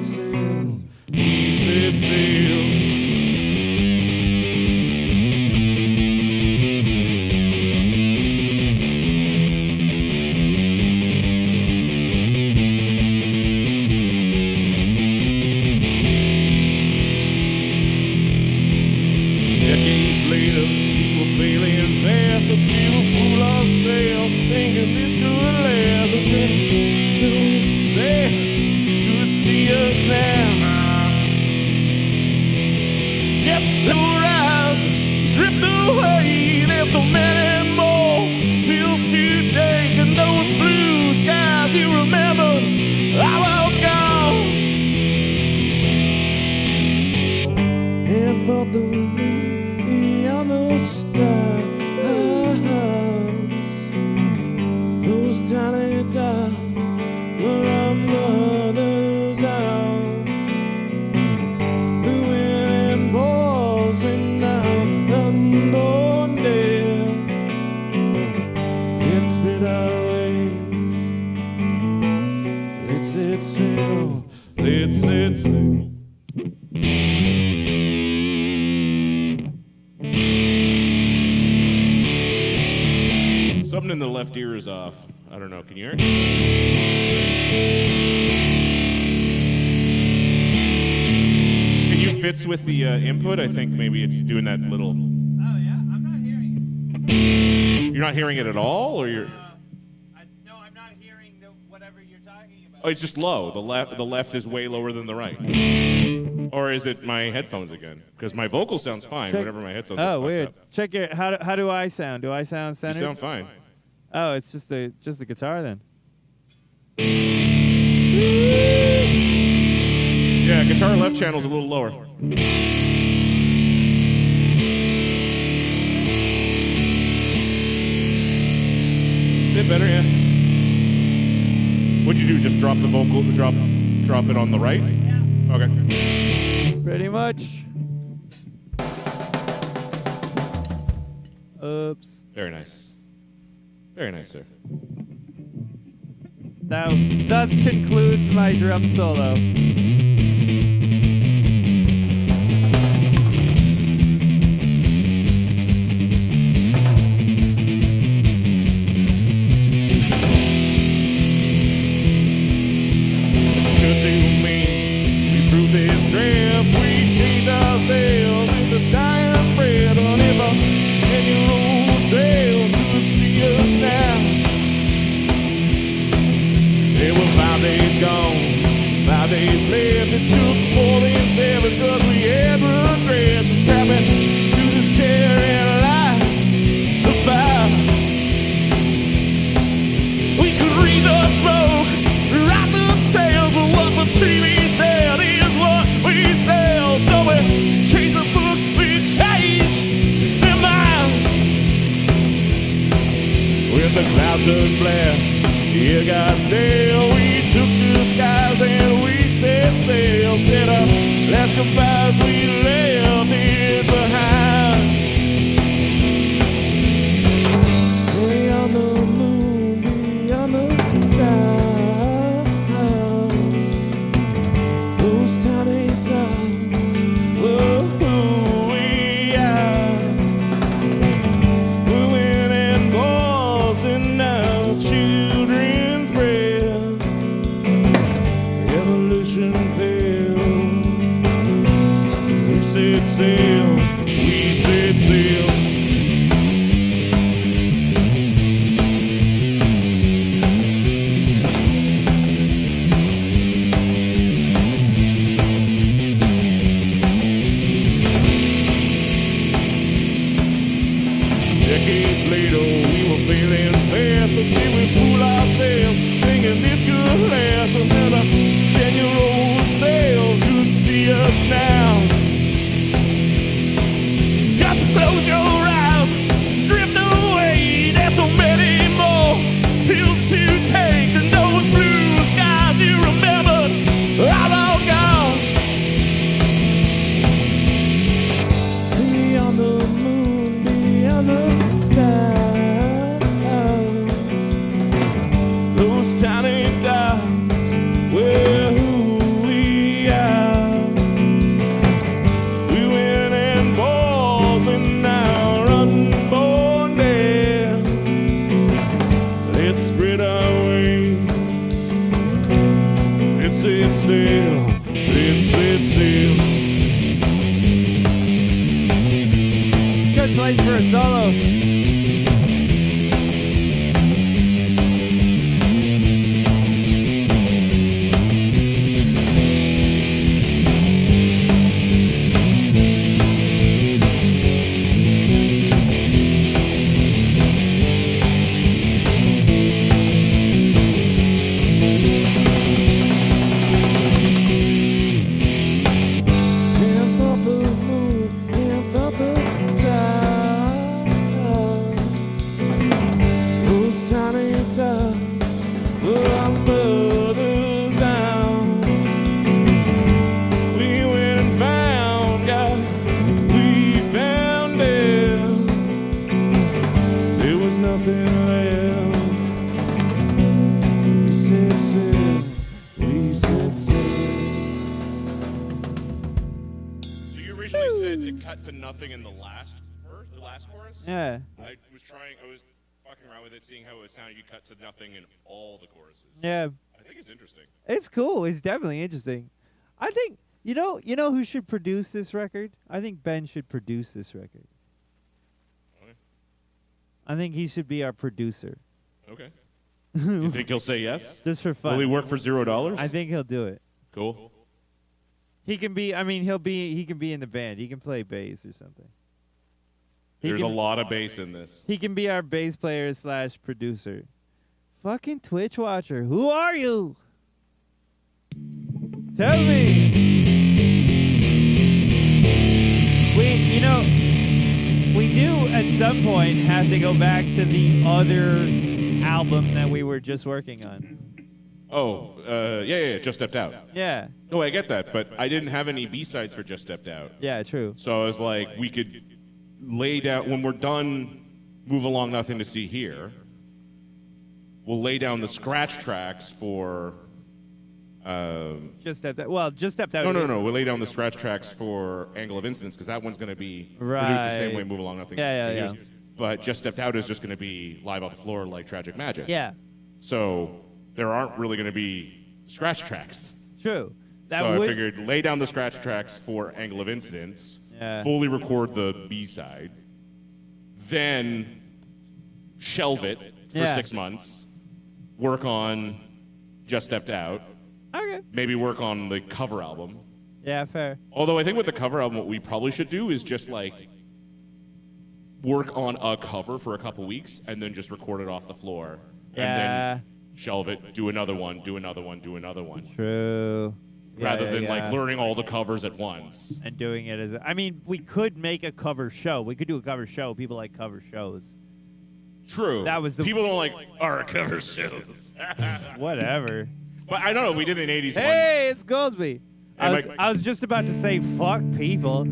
set sail. We set sail. Decades later, we were failing fast. A little fool ourselves, thinking this could last. Those sails could see us now. Just lower eyes, drift away. There's so many more pills to take, and those blue skies you remember are all gone. And for the beyond the stars, those tiny dots were our mother's arms. The wind balls and now unborn dead. It's been our ways. Let's set sail. Let's set sail. Something in the left ear is off. I don't know. Can you hear it? Can you fits with the input? I think maybe it's doing that little. Oh yeah, I'm not hearing it. You're not hearing it at all, or you're? No, I'm not hearing whatever you're talking about. Oh, it's just low. The left is way lower than the right. Or is it my headphones again? Because my vocal sounds fine whenever my headphones are Oh, weird. fucked up. Check it. How do I sound? Do I sound You centered? sound fine. Oh, it's just the guitar then. Yeah, guitar left channel's a little lower. Bit better, yeah. What'd you do? Just drop the vocal, drop it on the right? Yeah. Okay. Pretty much. Oops. Very nice. Very nice, sir. Now, thus concludes my drum solo. Good to me, we proved this drift. We changed ourselves with a dying breath. On ever and your old sails could see us now. There were 5 days gone, 5 days left. It took more than 7 'cause we had regrets. So strap it to this chair and light the fire. We could read the smoke, write the tales, but what the TV said is what we sell. So we change the books, we change their minds. When the clouds turn black, the air got stale. We took to the skies and we set sail. Said our last goodbyes, we left it behind. Beyond the moon, beyond the stars, those tiny dots were who we are. We're winning balls and now children's breath. Evolution failed. We set sail. We set sail. Decades later, we were failing fast. So did we fool ourselves, thinking this could last? Another 10-year-old sails could see us now. Got to close your eyes, drift away. There's so many more pills to take, and those blue skies you remembered are all gone. Beyond the moon, beyond the stars, those tiny dots were who we Let's set sail. Let's set sail. Good place for a solo. To nothing in the last chorus. Yeah. I was fucking around with it, seeing how it would sound. You cut to nothing in all the choruses. Yeah. I think it's interesting. It's cool. It's definitely interesting. I think you know who should produce this record? I think Ben should produce this record. Okay. I think he should be our producer. Okay. You think he'll say yes? Just for fun. Will he work for $0? I think he'll do it. Cool. He can be. I mean, he can be in the band. He can play bass or something. There's a lot of bass in this. He can be our bass player / producer. Fucking Twitch watcher. Who are you? Tell me. We do at some point have to go back to the other album that we were just working on. Oh, yeah, Just Stepped Out. Yeah. No, I get that, but I didn't have any B-sides for Just Stepped Out. Yeah, true. So I was like, we could lay down, when we're done Move Along Nothing to See Here, we'll lay down the scratch tracks for... Just Stepped Out. Well, Just Stepped Out. No. We'll lay down the scratch tracks for Angle of Incidence, because that one's going to be produced the same way Move Along Nothing to See Here. But Just Stepped Out is just going to be live off the floor like Tragic Magic. Yeah. So there aren't really going to be scratch tracks. True. I figured lay down the scratch tracks for Angle of Incidence, fully record the B-side, then shelve it for 6 months, work on Just Stepped Out, okay, maybe work on the cover album. Yeah, fair. Although I think with the cover album, what we probably should do is just work on a cover for a couple weeks and then just record it off the floor. Yeah. And then shelve it, do another one, do another one, do another one. True. Rather than learning all the covers at once. And doing it as I mean, we could make a cover show. We could do a cover show. People like cover shows. True. That was People don't like our cover shows. Whatever. But I don't know, we did an 80s one. Hey, it's Goldsby. I was just about to say fuck people.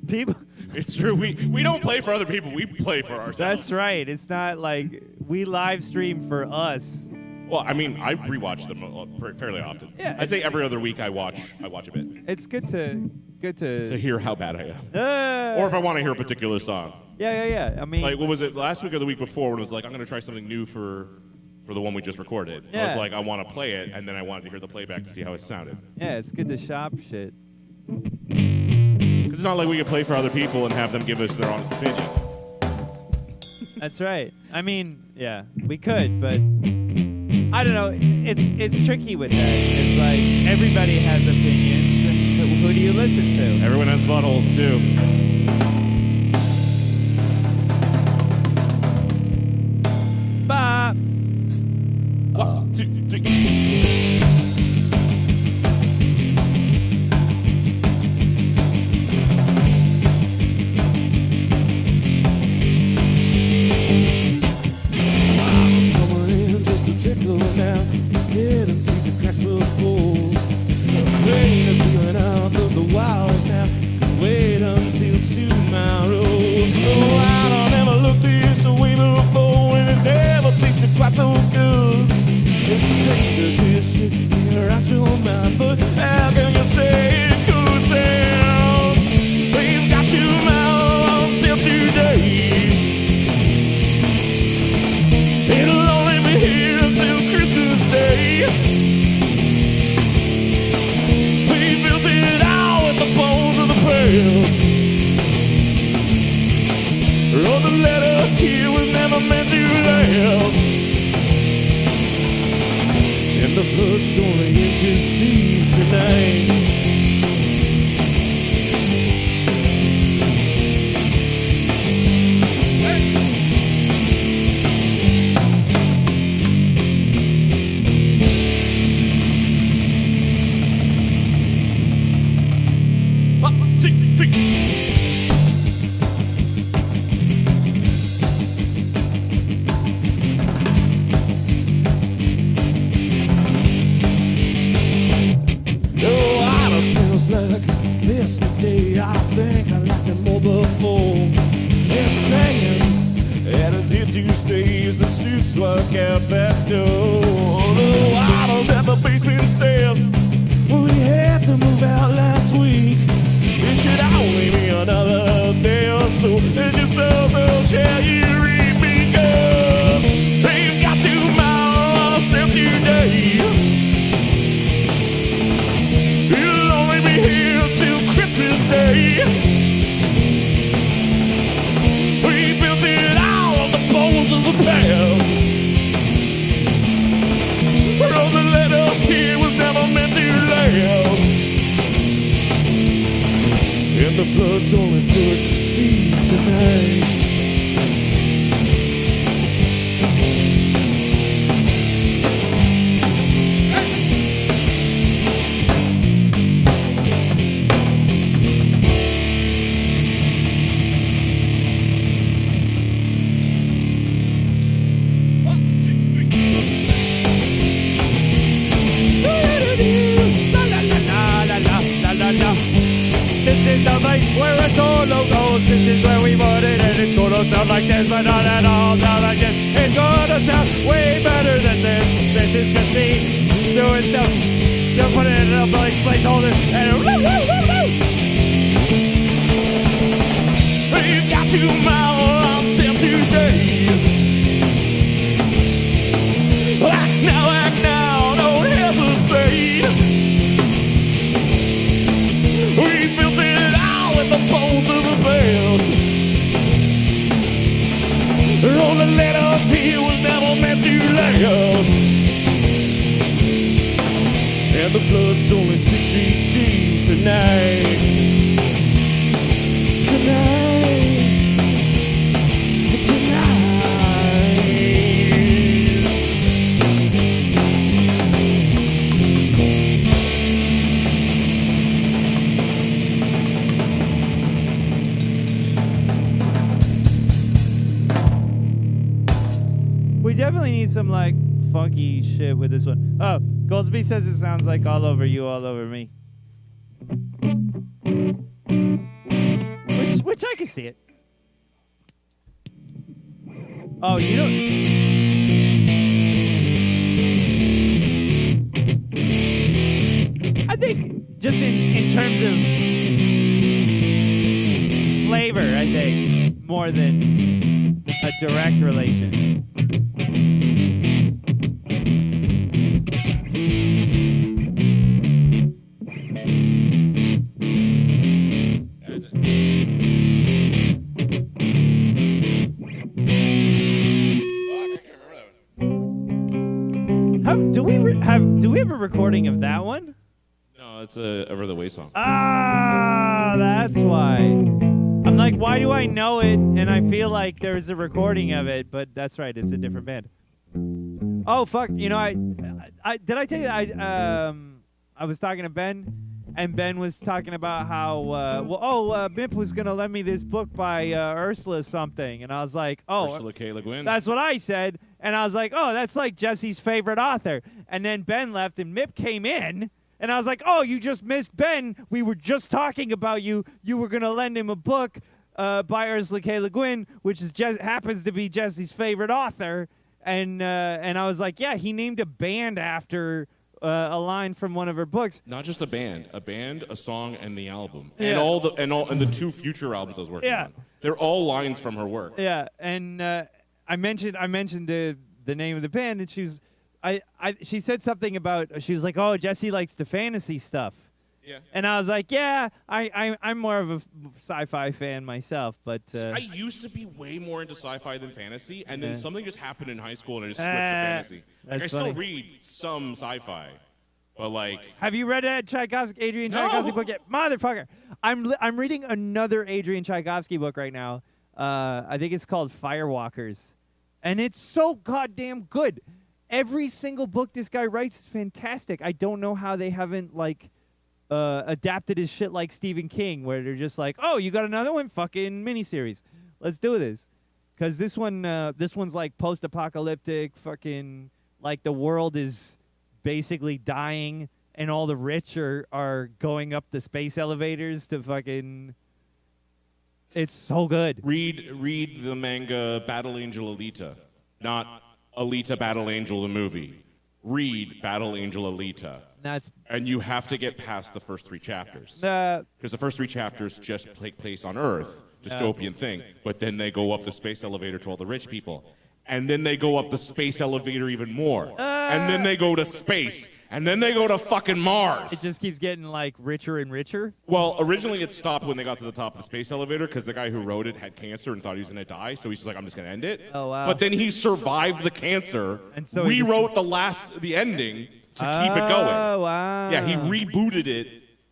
People. It's true. We don't play for other people. We play for ourselves. That's right. It's not like we live stream for us. Well, I mean, I rewatch them fairly often. Yeah, I'd say every other week I watch a bit. It's good to hear how bad I am. Or if I want to hear a particular song. Yeah. I mean, like, what was it last week or the week before when it was like, I'm going to try something new for the one we just recorded. Yeah. I was like, I want to play it, and then I wanted to hear the playback to see how it sounded. Yeah, it's good to shop shit. Because it's not like we could play for other people and have them give us their honest opinion. That's right. I mean, yeah, we could, but I don't know. It's tricky with that. It's like everybody has opinions, and who do you listen to? Everyone has buttholes too. Bye. 1, 2, 3. It'll only be here until Christmas Day. and the flood's only inches deep tonight. Yesterday, I think I liked it more before. They're saying, and it's here Tuesdays, the suits work out that door. The water's at the basement stairs. We had to move out last week. It should only be another day or so. It's just a little share you read because they've got 2 miles till today. It'll only be here till Christmas Day. We built it out of the bones of the past. All that led us here was never meant to last. And the flood's only foot deep tonight. Where it's all goes, this is where we want it, and it's gonna sound like this, but not at all sound like this. It's gonna sound way better than this. This is just me doing stuff. They'll put it in a placeholder, and We've got 2 miles till today. Act now, don't hesitate. We built it out with the bones of the past. All that led us here was never meant to last. And the flood's only 6 feet deep tonight. Tonight. we definitely need some like funky shit with this one. Oh, Goldsby says it sounds like All Over You, All Over Me. Which I can see it. Oh, you don't. I think just in terms of flavor, I think more than a direct relation. Do we have a recording of that one? No, it's a Over the Way song. Ah, that's why. I'm like, why do I know it? And I feel like there's a recording of it, but that's right, it's a different band. Oh fuck! You know, I did I tell you I was talking to Ben, and Ben was talking about how Mip was gonna lend me this book by Ursula something, and I was like, oh, Ursula K. Le Guin. That's what I said, and I was like, oh, that's like Jesse's favorite author. And then Ben left, and Mip came in, and I was like, oh, you just missed Ben. We were just talking about you. You were gonna lend him a book by Ursula K. Le Guin, which is happens to be Jesse's favorite author. And I was like, yeah, he named a band after a line from one of her books. Not just a band, a song, and the album, Yeah. and the 2 future albums I was working on. They're all lines from her work. Yeah, and I mentioned the name of the band, and she said something about, she was like, oh, Jesse likes the fantasy stuff. Yeah. And I was like, yeah, I'm more of a sci-fi fan myself, but I used to be way more into sci-fi than fantasy, and then Yeah. something just happened in high school, and I just switched to fantasy. Like, I that's still funny. read some sci-fi, but like, have you read Adrian No. Tchaikovsky book yet? Motherfucker. I'm reading another Adrian Tchaikovsky book right now. I think it's called Firewalkers. And it's so goddamn good. Every single book this guy writes is fantastic. I don't know how they haven't like adapted his shit like Stephen King, where they're just like, oh, you got another one? Fucking miniseries. Let's do this. Because this one's like post-apocalyptic, fucking like the world is basically dying and all the rich are going up the space elevators to fucking. It's so good. read the manga Battle Angel Alita, not Alita Battle Angel the movie. Read Battle Angel Alita, That's and you have to get past the first 3 chapters. the Because the first 3 chapters just take place on Earth, dystopian thing. But then they go up the space elevator to all the rich people. And then they go up the space elevator even more. And then they go to space. And then they go to fucking Mars. it just keeps getting like richer and richer. Well, originally it stopped when they got to the top of the space elevator because the guy who wrote it had cancer and thought he was going to die. So he's just like, I'm just going to end it. Oh, wow. But then he survived the cancer, And so he just- rewrote the ending to keep it going. Oh wow. Yeah, he rebooted it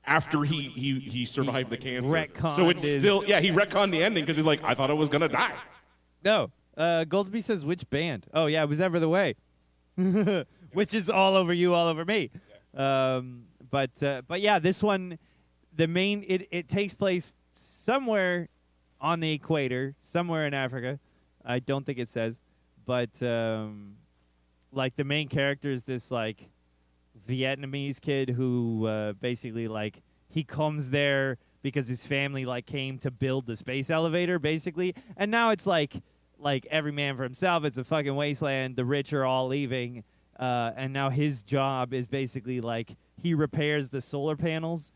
after he survived the cancer. retconned So it's his- still, yeah, he retconned the ending because he's like, I thought I was going to die. No. Goldsby says which band? Oh yeah, it was Ever the Way, which is all over you, all over me. But yeah, this one, it takes place somewhere on the equator, somewhere in Africa. I don't think it says, but like the main character is this like Vietnamese kid who basically like he comes there because his family like came to build the space elevator basically, and now it's like every man for himself. It's a fucking wasteland. The rich are all leaving, and now his job is basically like he repairs the solar panels,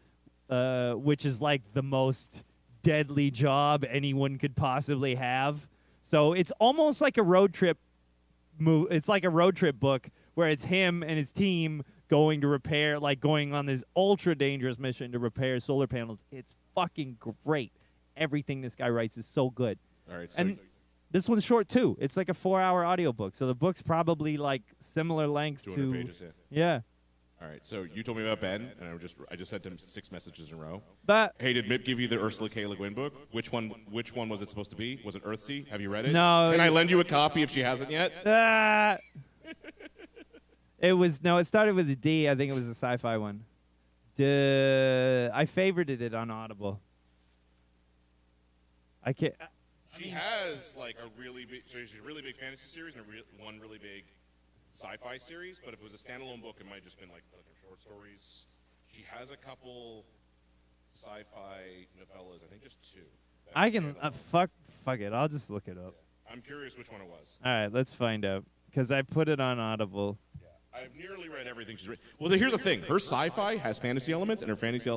which is like the most deadly job anyone could possibly have. So it's almost like a road trip. It's like a road trip book where it's him and his team going to repair, like going on this ultra dangerous mission to repair solar panels. It's fucking great. Everything this guy writes is so good. All right, so And this one's short too. It's like a 4-hour audiobook. So the book's probably like similar length 200 to pages, yeah. Yeah. All right, so you told me about Ben, and I just sent him 6 messages in a row. But Hey, did Mip give you the Ursula K. Le Guin book? Which one was it supposed to be? Was it Earthsea? Have you read it? No. Can I lend you a copy if she hasn't yet? it started with a D. I think it was a sci-fi one. I favorited it on Audible. I can't. She has like a really big, so she's a really big fantasy series and one really big sci-fi series. But if it was a standalone book, it might have just been like her short stories. She has a couple sci-fi novellas. I think just 2. that I are can standalone. fuck it. I'll just look it up. I'm curious which one it was. All right, let's find out because I put it on Audible. I've nearly read everything she's written. Well, here's the thing: her sci-fi has fantasy elements, and her fantasy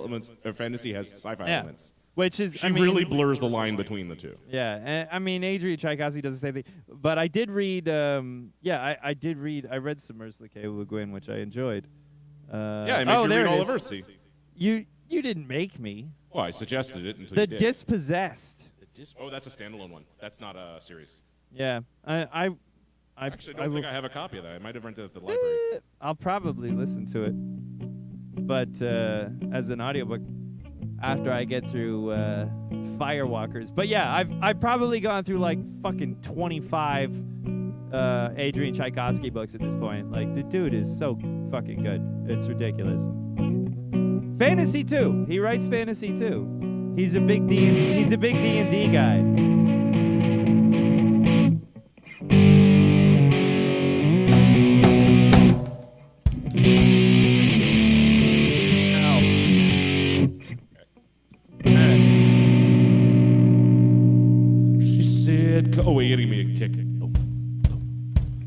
has sci-fi Yeah, elements. which is She I mean, really blurs the line between the two. Yeah, and, I mean Adrian Tchaikovsky does the same thing. But I did read. I did read. I read some Ursula K. Le Guin, which I enjoyed. Yeah, I made you there read it all is. of Earthsea. You didn't make me. Well, I suggested it until The you did. Dispossessed. Oh, that's a standalone one. That's not a series. Yeah, I Actually, I I don't think will- I have a copy of that. I might have rented it at the library. I'll probably listen to it, but as an audiobook after I get through Firewalkers. But yeah, I've probably gone through like fucking 25 Adrian Tchaikovsky books at this point. Like the dude is so fucking good. It's ridiculous. Fantasy too. He writes fantasy too. He's a big D&D guy. She said, "Oh wait, you're getting me a ticket."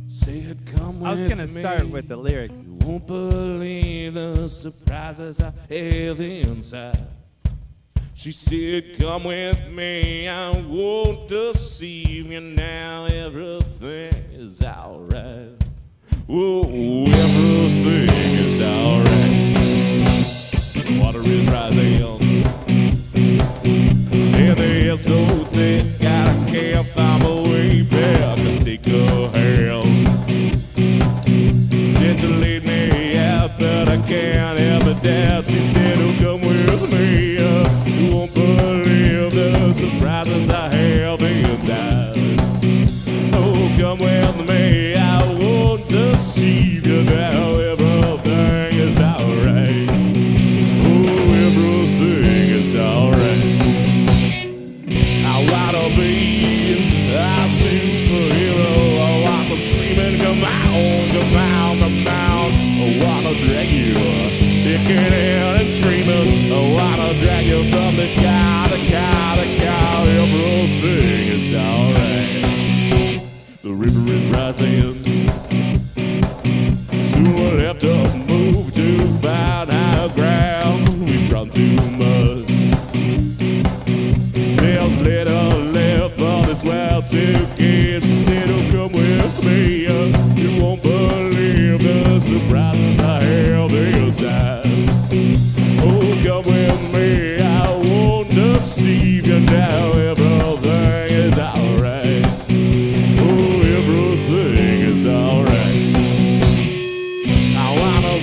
Said, "Come I was with gonna start me. with the lyrics. You won't believe the surprises I have inside." She said, "Come with me, I won't deceive you now. Everything is alright. Oh, everything is alright. Water is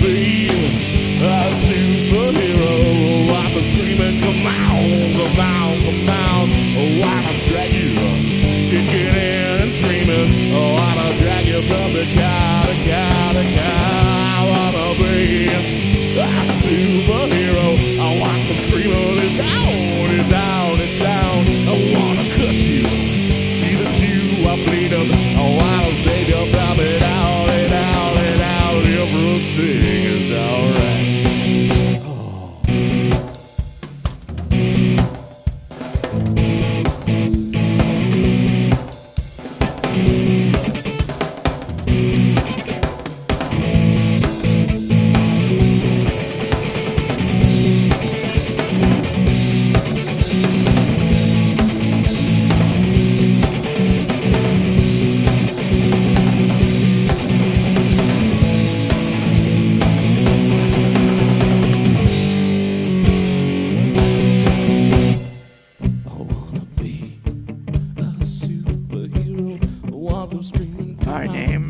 be a superhero. I've been screaming, come on, come on, come on. Oh, I wanna drag you, kicking in and screaming. Oh, I wanna drag you from the car, the car, the car. I wanna be a superhero. I want them screaming, it's out, it's out, it's out. I wanna cut you, see that you are bleeding. I wanna save you from it out, it out, it out. Everything is alright.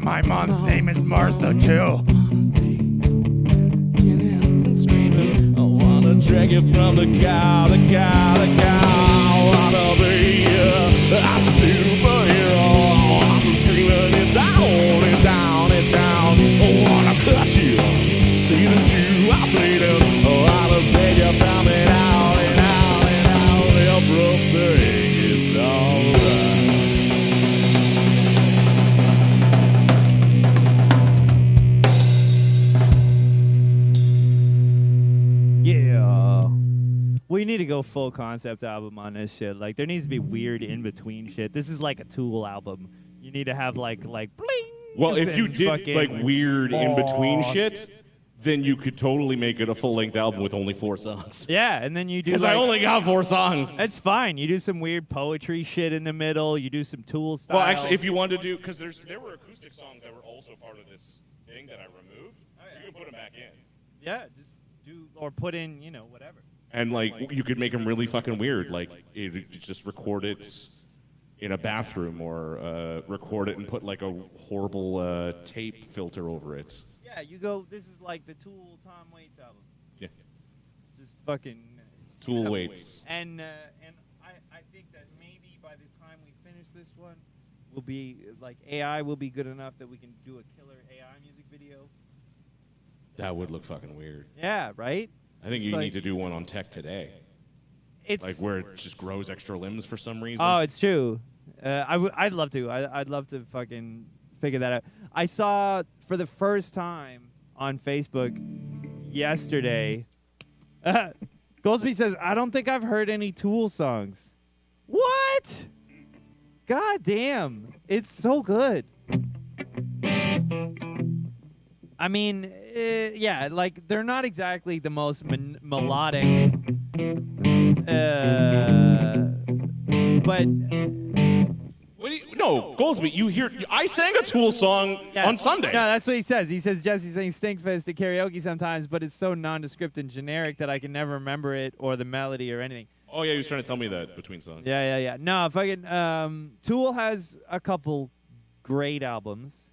My mom's name is Martha, too. I wanna drag you from the cow, the cow, the cow. I wanna be a superhero. I'm screaming, it's out, it's out, it's out. I wanna cut you, see that you are bleeding. I wanna save you from it out, and out, and out. Everything is alright. Yeah. We need to go full concept album on this shit. Like, there needs to be weird in between shit. This is like a Tool album. You need to have like bling. Well, if you and did fucking- like weird in between shit, then you could totally make it a full length album with only 4 songs. Yeah, and then you do. Because Like, I only got 4 songs. That's fine. You do some weird poetry shit in the middle. You do some Tool style. Well, actually, if you wanted to do, because there were acoustic songs that were also part of this thing that I removed, you can put them back in. yeah, just do or put in, whatever. And like you could make them really fucking weird, like it just record it in a bathroom or record it and put like a horrible tape filter over it. Yeah, you go. This is like the Tool Tom Waits album. Yeah, Just fucking. Tool Waits. And I think that maybe by the time we finish this one, we'll be like AI will be good enough that we can do a killer AI music video. That would look fucking weird. Yeah, right. I think you Like- need to do one on Tech Today, It's like where it just grows extra limbs for some reason. Oh, it's true. I'd love to. I'd love to fucking figure that out. I saw for the first time on Facebook yesterday. Goldsby says, "I don't think I've heard any Tool songs." What? God damn! It's so good. I mean, yeah, like they're not exactly the most melodic, but What do you, no, Goldsby, you hear? I sang a Tool song yeah. on Sunday. No, that's what he says. He says Jesse sings Stinkfist at karaoke sometimes, but it's so nondescript and generic that I can never remember it or the melody or anything. Oh yeah, he was trying to tell me that between songs. Yeah. No, fucking Tool has a couple great albums.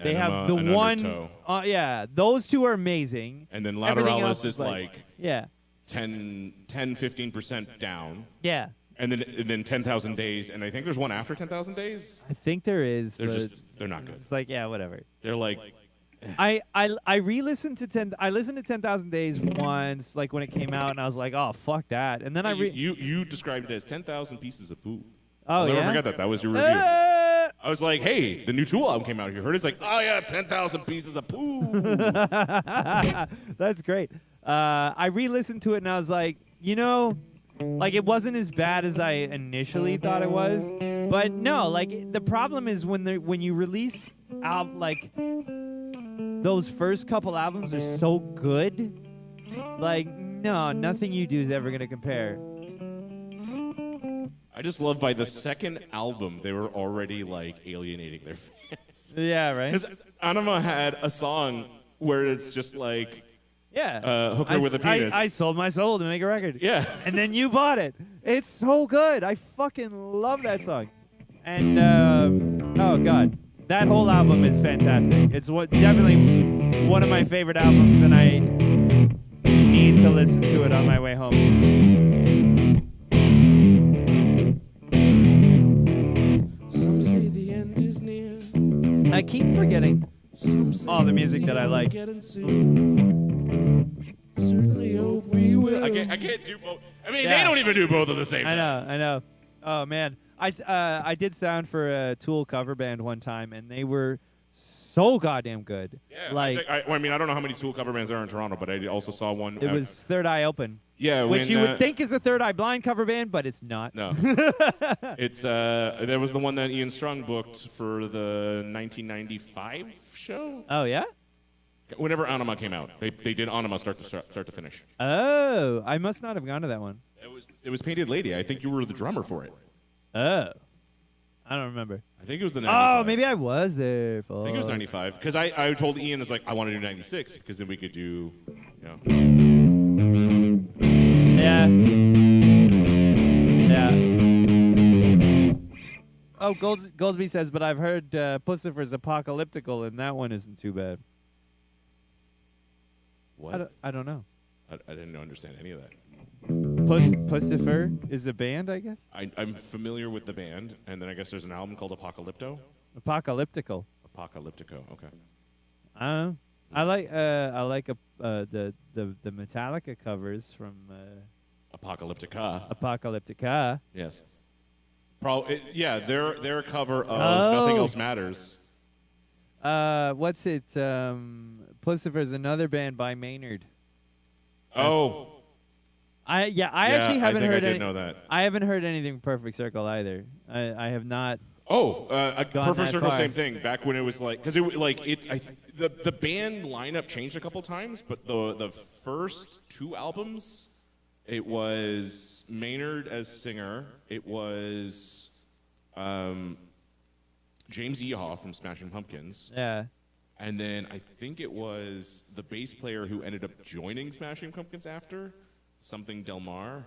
They have the and one, Undertow. yeah, those two are amazing. And then Everything Lateralis else is like yeah, 10-15% down. yeah. And then 10,000 Days, and I think there's one after 10,000 Days. I think there is. They're but they're not good. it's like, yeah, whatever. They're like, I re-listened to I listened to 10,000 Days once, like when it came out, and I was like, oh fuck that. And then you described it as 10,000 pieces of poo. Oh, I'll never yeah? forget that. That was your review. I was like, hey, the new Tool album came out. You heard it? It's like, oh yeah, 10,000 pieces of poo. That's great. I re-listened to it and I was like, like it wasn't as bad as I initially thought it was. But no, like the problem is when you release like those first couple albums are so good. Like no, nothing you do is ever gonna compare. I just love by the second album, they were already like alienating their fans. Yeah, right. Because Anima had a song where it's just like, Yeah. Hooker with a penis. I sold my soul to make a record. yeah. And then you bought it. It's so good. I fucking love that song. And oh god, that whole album is fantastic. It's what definitely one of my favorite albums, and I need to listen to it on my way home. Some say the end is near. I keep forgetting Some say all the we'll music see that I it like. again soon. Certainly hope we will. I can't do both. I mean, Yeah. they don't even do both at the same I time. know. Oh man, I did sound for a Tool cover band one time, and they were so goddamn good. Yeah, like I mean, I don't know how many Tool cover bands there are in Toronto, but I also saw one. it was Third Eye Open, yeah, which when, you would think is a Third Eye Blind cover band, but it's not. No, it's there was the one that Ian Strung booked for the 1995 show. Oh yeah. Whenever Anima came out, they did Anima start to finish. Oh, I must not have gone to that one. It was Painted Lady. I think you were the drummer for it. Oh, I don't remember. I think it was the 95. Oh, maybe I was there. I think it was 95 because I told Ian, it's like, I want to do 96 because then we could do, you know. Yeah. Oh, Goldsby says, but I've heard Pussifer's Apocalyptical, and that one isn't too bad. What? I don't know. I didn't understand any of that. Pussifer is a band, I guess? I'm familiar with the band, and then I guess there's an album called Apocalypto. Apocalyptical. Apocalyptico, okay. I don't know. I like the Metallica covers from Apocalyptica. Apocalyptica. Yes. Yeah, their cover of Oh. Nothing Else Matters. What's it? Pussifer's another band by Maynard. Oh. I Yeah, actually haven't I think heard I did any. know that. I haven't heard anything Perfect Circle either. I have not. Oh, Gone Perfect that Circle, far. same thing. Back when it was like, because the band lineup changed a couple times, but the first two albums, it was Maynard as singer. It was James Iha from Smashing Pumpkins, Yeah. and then I think it was the bass player who ended up joining Smashing Pumpkins after, something Del Mar.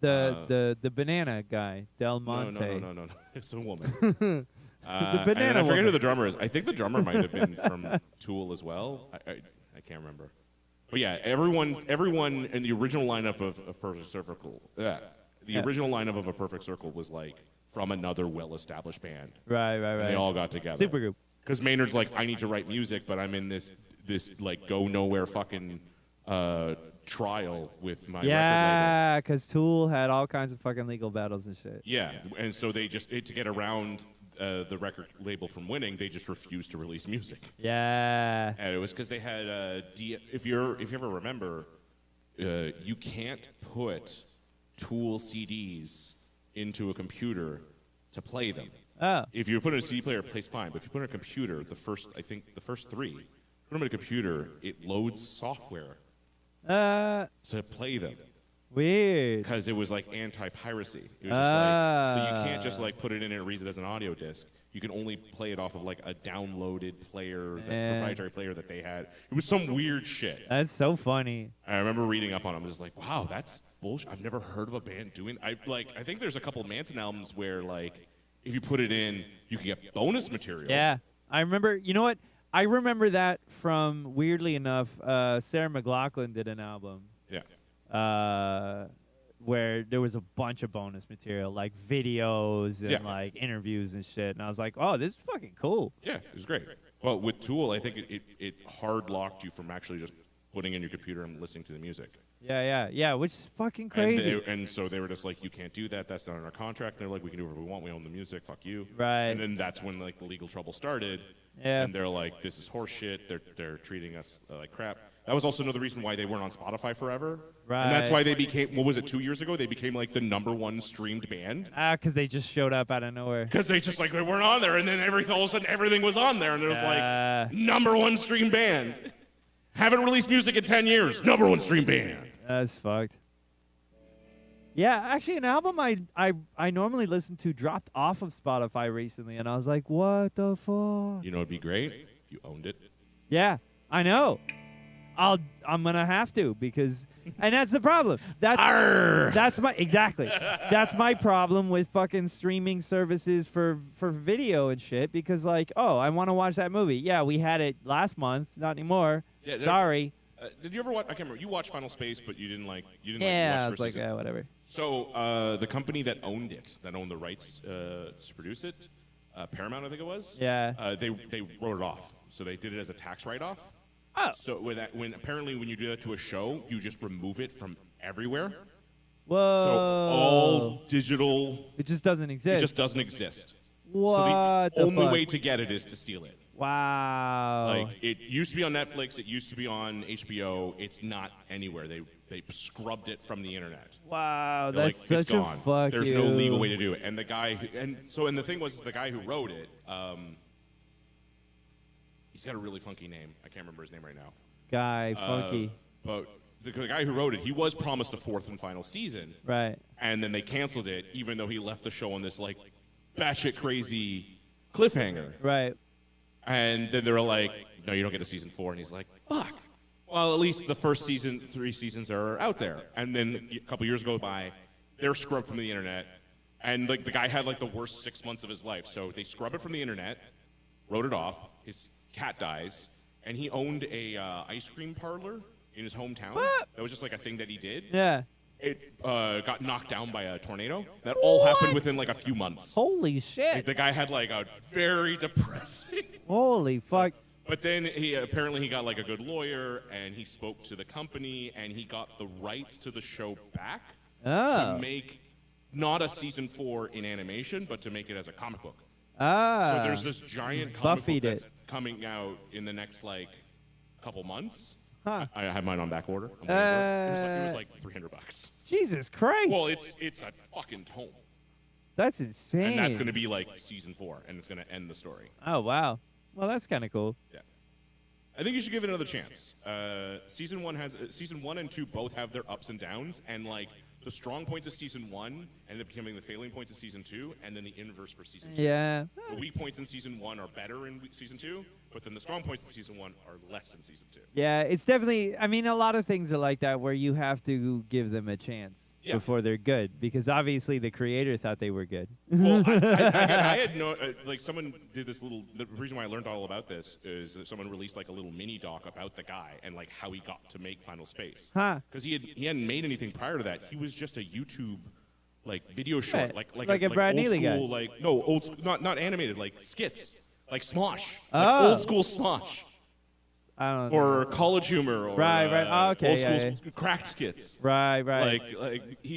The banana guy, Del Monte. No. It's a woman. The And banana I forget woman. who the drummer is. I think the drummer might have been from Tool as well. I can't remember. But yeah, everyone in the original lineup of Perfect Circle, the original lineup of A Perfect Circle was like from another well-established band. Right. And they all got together. Supergroup. Because Maynard's like, I need to write music, but I'm in this like go nowhere fucking trial with my record label. Yeah, because Tool had all kinds of fucking legal battles and shit. Yeah, and so they just to get around the record label from winning, they just refused to release music. Yeah. And it was because they had if you ever remember, you can't put Tool CDs into a computer to play them. Oh. If you put it in a CD player, it plays fine. But if you put it in a computer, the first three, put them in a computer, it loads software to play them. Weird. Because it was like anti-piracy. It was just like, so you can't just like put it in and read it as an audio disc. You can only play it off of like a downloaded player, proprietary player that they had. It was some weird shit. That's so funny. I remember reading up on it. I was just like, wow, that's bullshit. I've never heard of a band doing. I think there's a couple Manson albums where like if you put it in, you can get bonus material. Yeah. I remember, you know what? I remember that from, weirdly enough, Sarah McLachlan did an album. Yeah. Where there was a bunch of bonus material, like videos and Yeah. like interviews and shit. And I was like, oh, this is fucking cool. Yeah, it was great. Well, with Tool, I think it hard locked you from actually just putting in your computer and listening to the music. Yeah, which is fucking And, crazy. and so they were just like, you can't do that. That's not in our contract. And they're like, we can do whatever we want. We own the music. Fuck you. Right. And then that's when like the legal trouble started. Yeah. And they're like, this is horse shit. They're treating us like crap. That was also another reason why they weren't on Spotify forever. Right. And that's why they became, what was it, 2 years ago? They became like the #1 streamed band. Because they just showed up out of nowhere. Because they just like, they weren't on there. And then all of a sudden everything was on there. And it was Yeah. like, #1 streamed band. Haven't released music in 10 years. #1 streamed band. That's fucked. Yeah, actually, an album I normally listen to dropped off of Spotify recently, and I was like, what the fuck? You know, it'd be great if you owned it. Yeah, I know. I'm gonna have to because, and that's the problem. That's my problem with fucking streaming services for video and shit. Because like, oh, I want to watch that movie. Yeah, we had it last month, not anymore. Yeah, Sorry. Did you ever watch? I can't remember. You watched Final Space, but you didn't like. Yeah, I watch was first like, season. yeah, whatever. So the company that owned the rights to produce it, Paramount, I think it was. Yeah. They wrote it off. So they did it as a tax write-off. Oh. So when you do that to a show, you just remove it from everywhere. Whoa. So all digital, It just doesn't exist. it just doesn't exist. What So the the only fuck? way to get it is to steal it. Wow. Like it used to be on Netflix, it used to be on HBO. It's not anywhere. They scrubbed it from the internet. Wow, They're that's like, it's such a gone. fuck There's you. no legal way to do it. And the guy and the thing was the guy who wrote it, he's got a really funky name. I can't remember his name right now. Guy, funky. But the guy who wrote it, he was promised a fourth and final season. Right. And then they canceled it, even though he left the show on this like batshit crazy cliffhanger. Right. And then they were like, no, you don't get a season 4. And he's like, fuck. Well, at least the first 3 seasons are out there. And then a couple years go by, they're scrubbed from the internet. And like the guy had like the worst 6 months of his life. So they scrub it from the internet, wrote it off. His cat dies, and he owned a ice cream parlor in his hometown. What? That was just like a thing that he did. Yeah. It got knocked down by a tornado. That all happened within like a few months. Holy Like, shit. the guy had like a very depressing. Holy fuck. But then he apparently got like a good lawyer, and he spoke to the company, and he got the rights to the show back Oh. to make not a season 4 in animation, but to make it as a comic book. Ah. So there's this giant comic book Buffied that's it. coming out in the next like couple months. Huh. I have mine on back order. I'm waiting for it. It was like $300. Jesus Christ. Well, it's a fucking tome, that's insane. and that's going to be like season 4, and it's going to end the story. Oh, wow. Well, that's kind of cool. Yeah. I think you should give it another chance. Season 1 and 2 both have their ups and downs, and like the strong points of season 1 end up becoming the failing points of season 2, and then the inverse for season 2. Yeah. The weak points in season 1 are better in season 2, but then the strong points in season 1 are less in season 2. Yeah, it's definitely, I mean, a lot of things are like that where you have to give them a chance Yeah. before they're good because obviously the creator thought they were good. Well, I had no like someone did this little. The reason why I learned all about this is that someone released like a little mini doc about the guy and like how he got to make Final Space. Huh. Because he hadn't made anything prior to that. He was just a YouTube like video short, Right. like Like a Brad old Neely guy. school, like no old school, not animated, like skits, like Smosh, Oh. like old school Smosh. I don't know. Or college humor, or Right, right. Oh, okay, old school yeah, cracked skits. Right, right.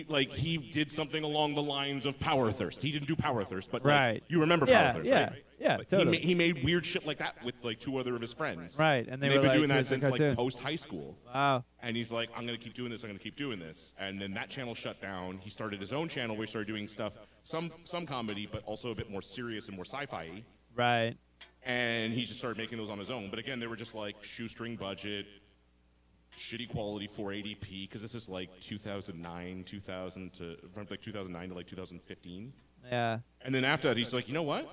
Like he did something along the lines of Power Thirst. He didn't do Power Thirst, but Right. like, you remember Yeah, Power Thirst, yeah, right? yeah, Like, totally. he made weird shit like that with like 2 other of his friends. Right, and they they've were been like, doing that "Here's the since like cartoon." post high school. Wow. And he's like, I'm gonna keep doing this. I'm gonna keep doing this. And then that channel shut down. He started his own channel where he started doing stuff, some comedy, but also a bit more serious and more sci-fi. Right. And he just started making those on his own. But again, they were just like shoestring budget, shitty quality 480p, because this is like 2009 to like 2015. Yeah. And then after that, he's like, you know what?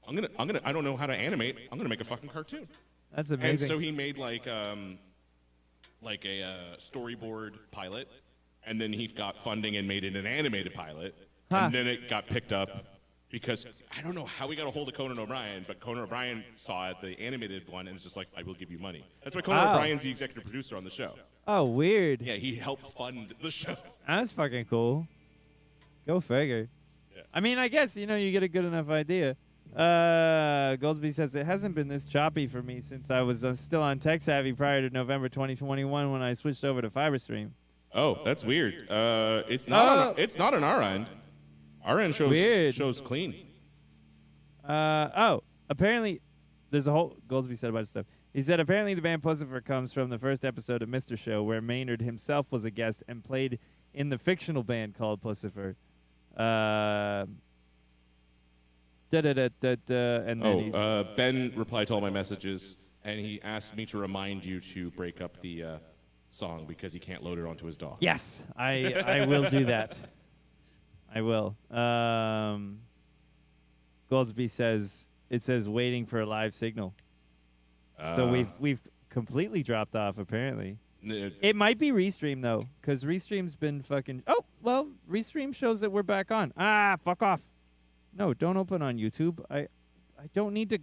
I don't know how to animate. I'm gonna make a fucking cartoon. That's And amazing. so he made like a storyboard pilot, and then he got funding and made it an animated pilot, Huh. and then it got picked up because I don't know how we got a hold of Conan O'Brien, but Conan O'Brien saw it, the animated one, and it's just like, I will give you money. That's why Conan Wow. O'Brien's the executive producer on the show. Oh, weird. Yeah, he helped fund the show. That's fucking cool. Go figure. Yeah. I mean, I guess, you get a good enough idea. Goldsby says, it hasn't been this choppy for me since I was still on Tech Savvy prior to November 2021 when I switched over to FiberStream. Oh, that's weird. It's not. Oh. It's not on our end. Our end Weird. shows clean. Apparently, there's a whole Goldsby said a bunch of stuff. He said apparently the band Pussifer comes from the first episode of Mr. Show where Maynard himself was a guest and played in the fictional band called Pussifer. And then Ben replied to all my messages, and he asked me to remind you to break up the song because he can't load it onto his dock. yes, I will do that. I will. Goldsby says it says waiting for a live signal. So we've completely dropped off, apparently. N- It might be Restream, though, because Restream's been fucking... Oh, well, Restream shows that we're back on. Ah, fuck off. No, don't open on YouTube. I don't need to...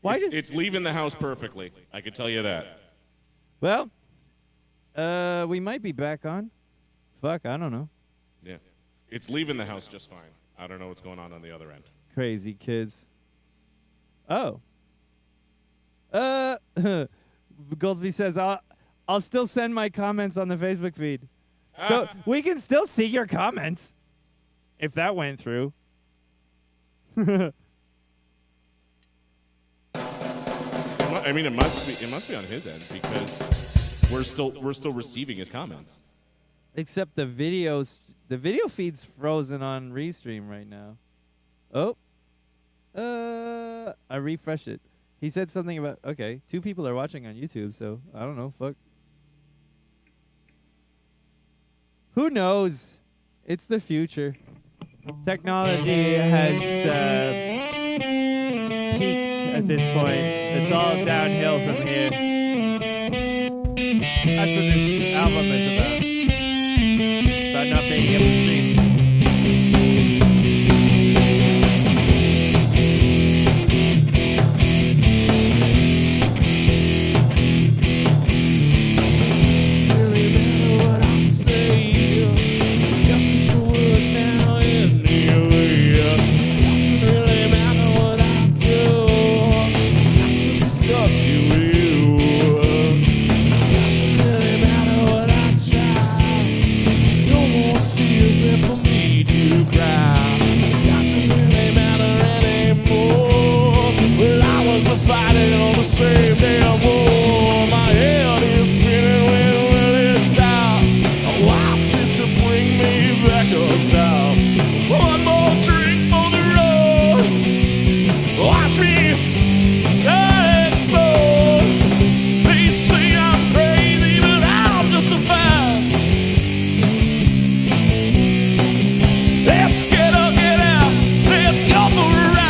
Why does... it's leaving the house perfectly. I can tell you that. Well, we might be back on. Fuck, I don't know. Yeah. It's leaving the house just fine. I don't know what's going on the other end. Crazy kids. Oh. Goldsby says, I'll still send my comments on the Facebook feed. So we can still see your comments. If that went through. I mean, it must be on his end because we're still receiving his comments. Except the video feed's frozen on Restream right now. Oh. I refreshed it. He said something about, okay, 2 people are watching on YouTube, so I don't know, fuck. Who knows? It's the future. Technology has peaked at this point. It's all downhill from here. That's what this album is about. About not being able to stream. Same damn war. My head is spinning when will it stop? I want this to bring me back uptown. One more drink for the road. Watch me explode. They say I'm crazy, but I'm justified. Let's get up, get out. Let's go for a ride.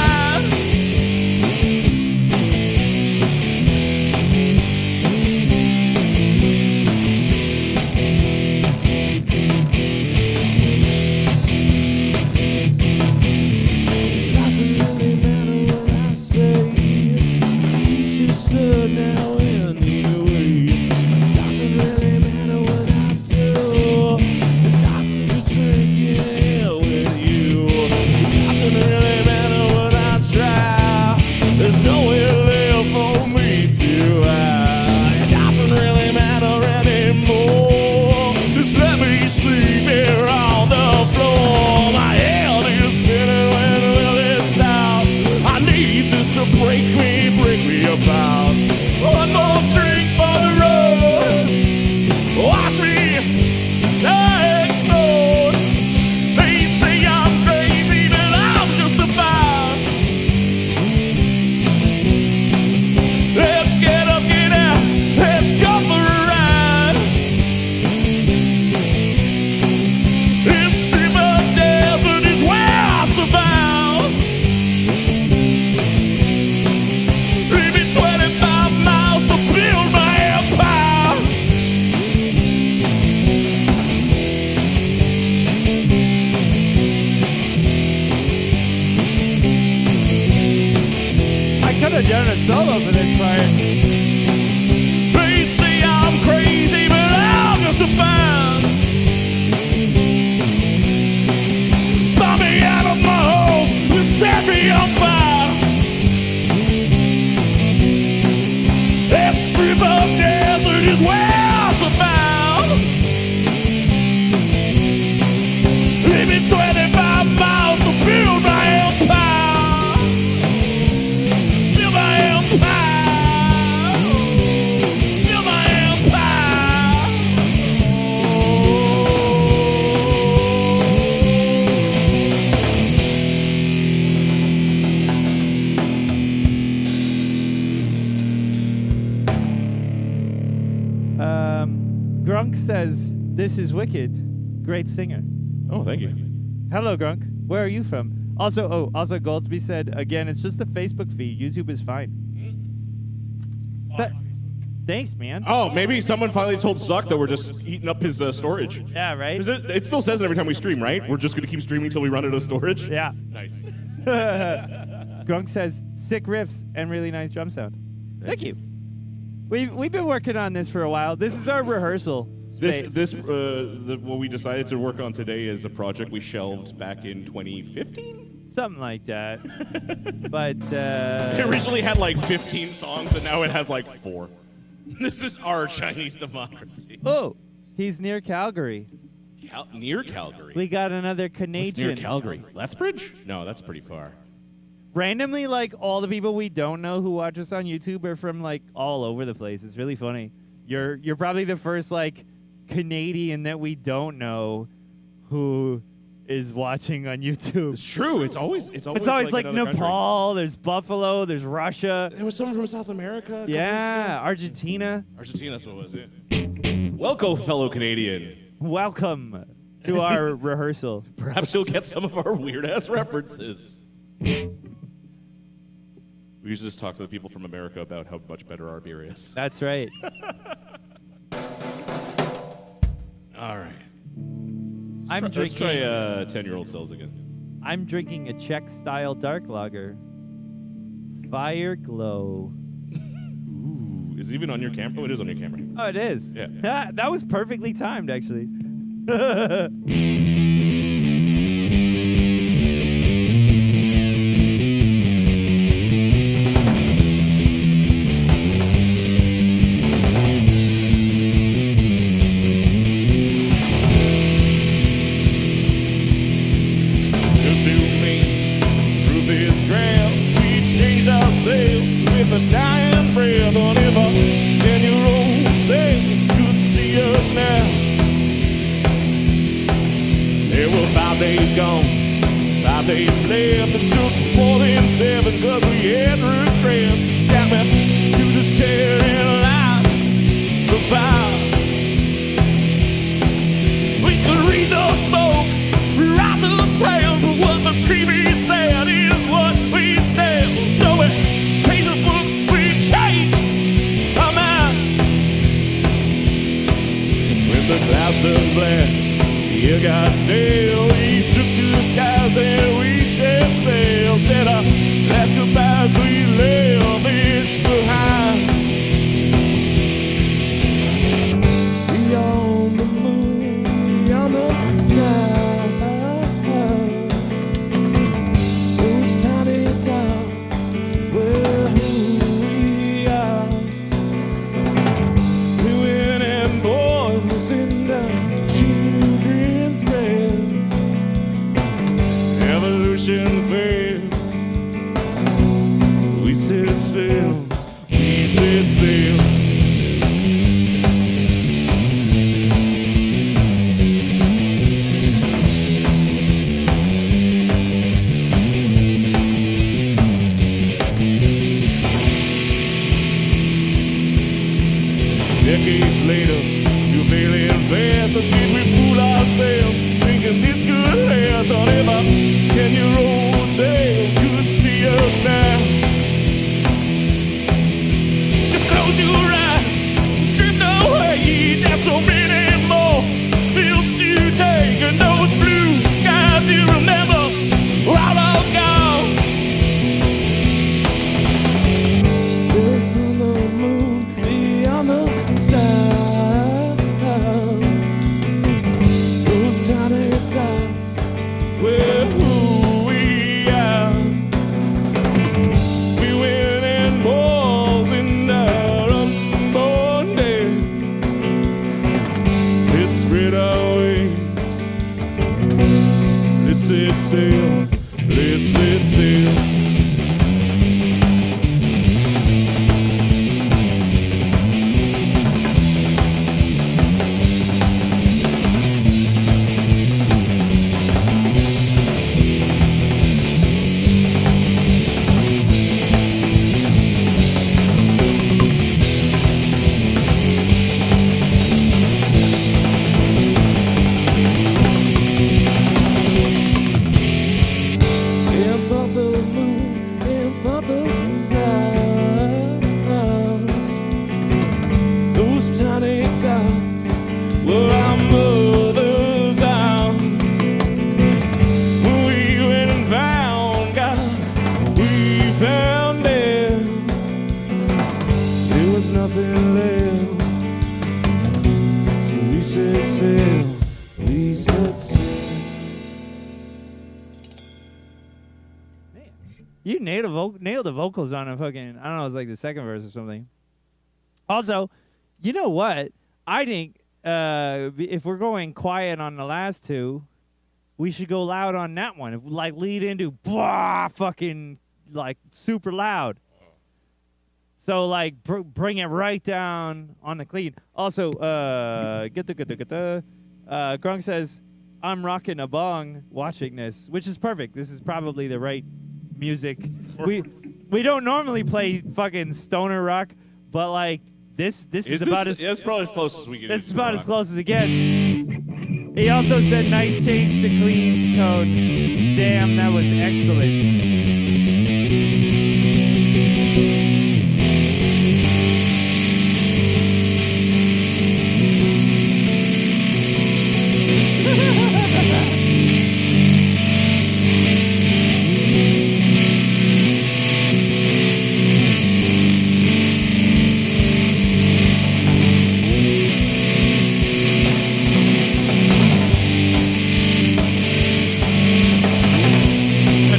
Now anyway, doesn't really matter what I do. It's I still drinking here with you. It doesn't really matter what I try. There's nowhere left for me to hide. It doesn't really matter anymore. Just let me sleep here on the floor. My head is spinning. When will it stop? I need this to break me apart. One more drink for the road. Watch me explode. They say I'm crazy, but I'm justified. Let's get up, get out. Let's go for a ride. This strip of desert is where I survive. Maybe 25 miles to build my empire. I could have done a solo for this part. They say I'm crazy, but I'm justified. Buy me out of my home and set me on fire. This strip of desert is where I survive. Leave me 25 miles to build my empire. Build my empire. Build my empire. Grunk says, this is Wicked. Great singer. Oh, thank you. Hello, Grunk. Where are you from? Also, Goldsby said, again, it's just the Facebook feed. YouTube is fine. Thanks, man. Oh, maybe someone finally told Zuck that we're just eating up his storage. Yeah, right? 'Cause it still says it every time we stream, right? We're just going to keep streaming until we run out of storage? Yeah. Nice. Grunk says, sick riffs and really nice drum sound. Thank you. We've been working on this for a while. This is our rehearsal space. What we decided to work on today is a project we shelved back in 2015? Something like that. But, It originally had like 15 songs, and now it has like 4. This is our Chinese democracy. oh, he's near Calgary. Near Calgary? We got another What's Canadian. near Calgary? Lethbridge? No, that's pretty far. Randomly, like, all the people we don't know who watch us on YouTube are from, like, all over the place. It's really funny. You're probably the first, like, Canadian that we don't know who is watching on YouTube. It's true. It's always It's always like another Nepal, there's Buffalo, there's Russia. There was someone from South America. a couple Yeah, Argentina. weeks ago. Argentina, that's what it was, yeah. Welcome, fellow Canadian. Welcome to our rehearsal. Perhaps you'll get some of our weird-ass references. We usually just talk to the people from America about how much better our beer is. That's right. All right. Let's Let's try 10-year-old cells again. I'm drinking a Czech-style dark lager. Fire Glow. Ooh, is it even on your camera? Oh, it is on your camera. Oh, it is. Yeah. That was perfectly timed, actually. With a dying breath on ever 10-year-old say could see us now. There were 5 days gone, 5 days left. It took more than 7 cause we had regret. Snap me to this chair and light the fire. We could read the smoke, write the tales, but what the TV said is what we said. So we change the books, we change our mind. When the clouds turned black, the air got stale. We took to the skies and we set sail. Said our last goodbyes, we left it behind. Beyond the moon, beyond the stars, those tiny towns were who we are. Women and boys in the children's bed. Evolution failed. We set sail. We set sail. Decades later, you're failing fast. Again, we fool ourselves, thinking this could last. On ever 10-year-old tales could see us now. Just close your eyes, drift away. There's so many more bills to take, and those blue skies you remember are all gone. Beyond the moon, beyond the stars, those tiny towns were who we are. We win in balls in our unborn day. Let's spread our wings. Let's set sail. Let's set sail. Hands off the moon. were our mother's house. We went and found God, we found Him. There was nothing left, so we said sail, we said sail. You nailed the vocals on a fucking, I don't know, it's like the second verse or something. Also, you know what? I think if we're going quiet on the last two, we should go loud on that one. Like lead into blah, fucking like super loud. So like bring it right down on the clean. Also, Grunk says, I'm rocking a bong watching this, which is perfect. This is probably the right music. We don't normally play fucking stoner rock, but like this is about as That's probably as close as we get. this is about as close as it gets. He also said nice change to clean tone. Damn, that was excellent.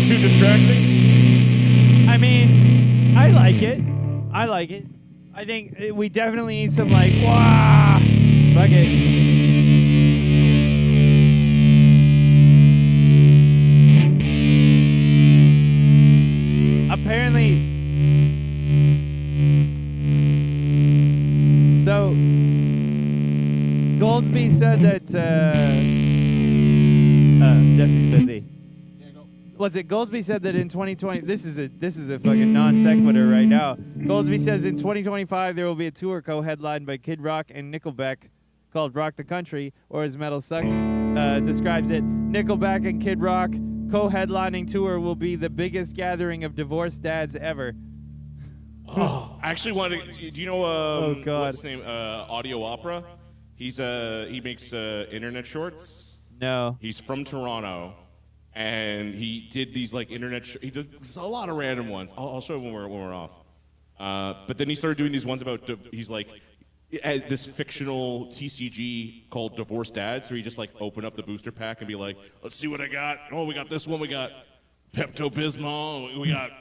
Too distracting. I mean, I like it. I think we definitely need some like, wah, fuck it. Apparently, so Goldsby said that Jesse's busy. Was it Goldsby said that in 2020? This is a fucking non sequitur right now. Goldsby says in 2025 there will be a tour co-headlined by Kid Rock and Nickelback called Rock the Country, or as Metal Sucks describes it, Nickelback and Kid Rock co-headlining tour will be the biggest gathering of divorced dads ever. Oh, I actually wanted to, do you know Oh, God. what's his name? Audio Opera. He makes internet shorts. No. He's from Toronto, and he did these like internet. He did a lot of random ones. I'll show you when we're off. But then he started doing these ones about. He's like this fictional TCG called Divorce Dads, where you just like open up the booster pack and be like, "Let's see what I got. Oh, we got this one. We got Pepto Bismol. We got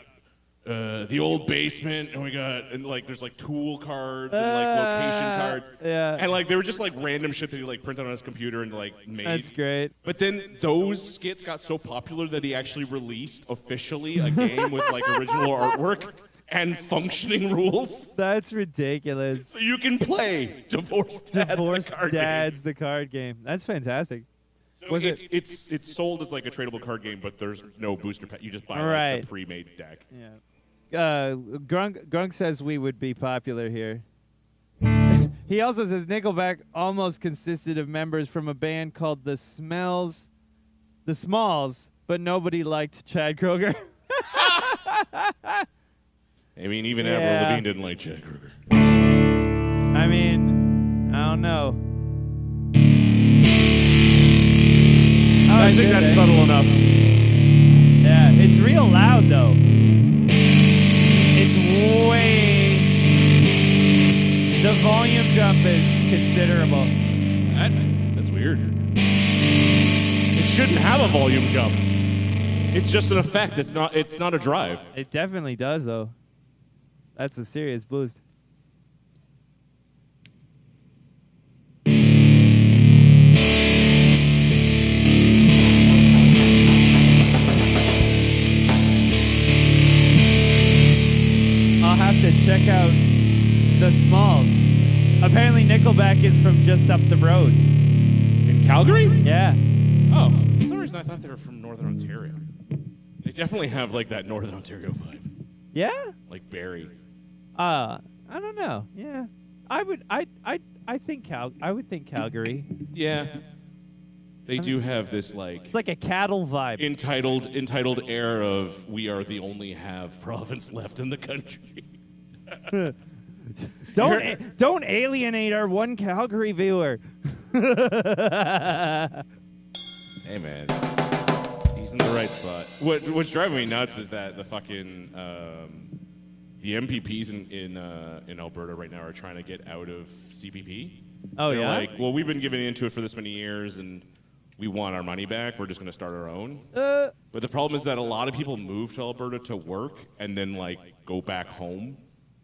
the old basement, and we got like there's like tool cards and like location cards. Yeah. And like they were just like random shit that he like printed on his computer and like made. That's great. But then those skits got so popular that he actually released officially a game with like original artwork and functioning rules. That's ridiculous. So you can play Divorced Dads, Divorced the card Dads, game. the card game. That's fantastic. So Was it's sold as like a tradable card game, but there's no booster pack. You just buy Right. like the pre-made deck. Yeah. Grunk says we would be popular here. He also says Nickelback almost consisted of members from a band called The Smalls, but nobody liked Chad Kroger. I mean, even Yeah. Avril Lavigne didn't like Chad Kroger. I mean, I don't know. I think that's subtle enough. Yeah, it's real loud though. It's way. The volume jump is considerable. That's weird. It shouldn't have a volume jump. It's just an effect. It's not a drive. It definitely does though. That's a serious boost. I'll have to check out The Smalls. Apparently Nickelback is from just up the road. In Calgary? Yeah. Oh, for some reason I thought they were from Northern Ontario. They definitely have like that Northern Ontario vibe, Yeah? like Barrie. I don't know. Yeah. I would think Calgary. Yeah, they do have this like It's like a cattle vibe. entitled air of we are the only have province left in the country. Don't alienate our one Calgary viewer. Hey, man. He's in the right spot. What's driving me nuts is that the fucking the MPPs in Alberta right now are trying to get out of CPP. Oh, They're yeah? like, well, we've been giving into it for this many years, and we want our money back. We're just going to start our own. But the problem is that a lot of people move to Alberta to work and then like go back home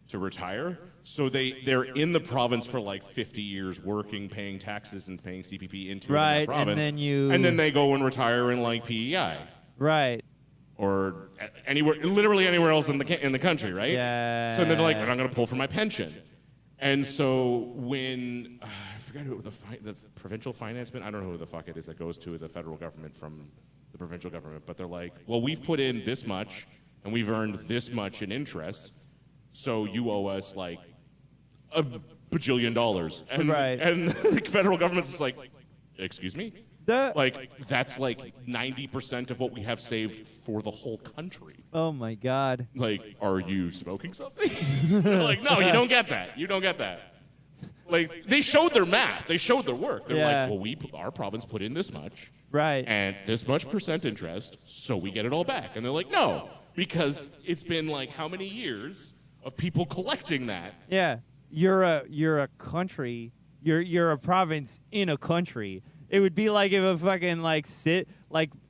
to retire. So they're in the province for like 50 years working, paying taxes and paying CPP into Right, the province. and then they go and retire in like PEI Right. or anywhere, literally anywhere else in the country, right? Yeah. So they're like, I'm not going to pull from my pension. And so when I forgot who the provincial finance man, I don't know who the fuck it is that goes to the federal government from the provincial government, but they're like, well, we've put in this much and we've earned this much in interest, so you owe us like a bajillion dollars. And, Right. and the federal government's just like, excuse me? The- Like, that's like 90% of what we have saved for the whole country. Oh my God. Like, are you smoking something? They're like, no, you don't get that. You don't get that. Like, they showed their math. They showed their work. They're Yeah. like, well, our province put in this much Right. and this much percent interest, so we get it all back. And they're like, no, because it's been like how many years of people collecting that? Yeah. You're a country. You're a province in a country. It would be like if a fucking